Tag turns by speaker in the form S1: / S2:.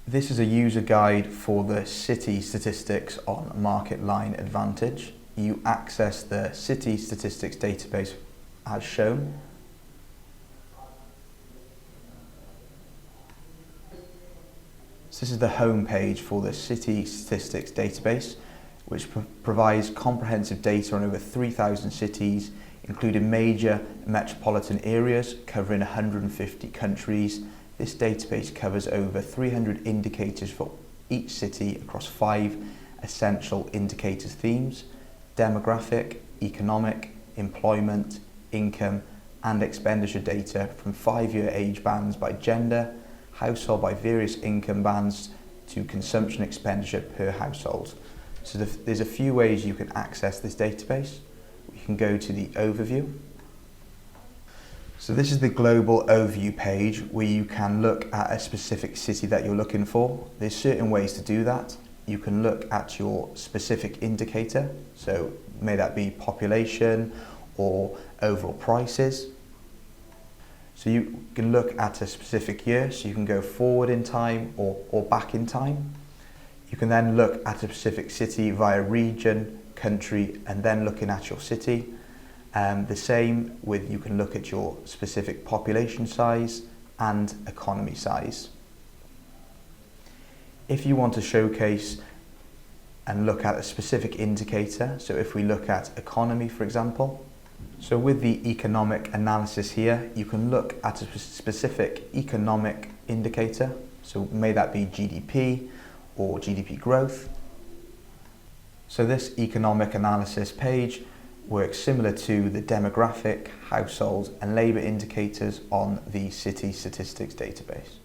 S1: This is a user guide for the city statistics on MarketLine Advantage. You access the city statistics database as shown. So this is the home page for the city statistics database, which provides comprehensive data on over 3,000 cities, including major metropolitan areas covering 150 countries. This database covers over 300 indicators for each city across 5 essential indicators themes: demographic, economic, employment, income, and expenditure data from 5-year age bands by gender, household by various income bands, to consumption expenditure per household. So there's a few ways you can access this database. You can go to the overview. So this is the global overview page where you can look at a specific city that you're looking for. There's certain ways to do that. You can look at your specific indicator, so may that be population or overall prices. So you can look at a specific year, so you can go forward in time or back in time. You can then look at a specific city via region, country, and then looking at your city. The same with, you can look at your specific population size and economy size. If you want to showcase and look at a specific indicator, so if we look at economy, for example, so with the economic analysis here, you can look at a specific economic indicator, so may that be GDP or GDP growth. So this economic analysis page works similar to the demographic, household and labour indicators on the city statistics database.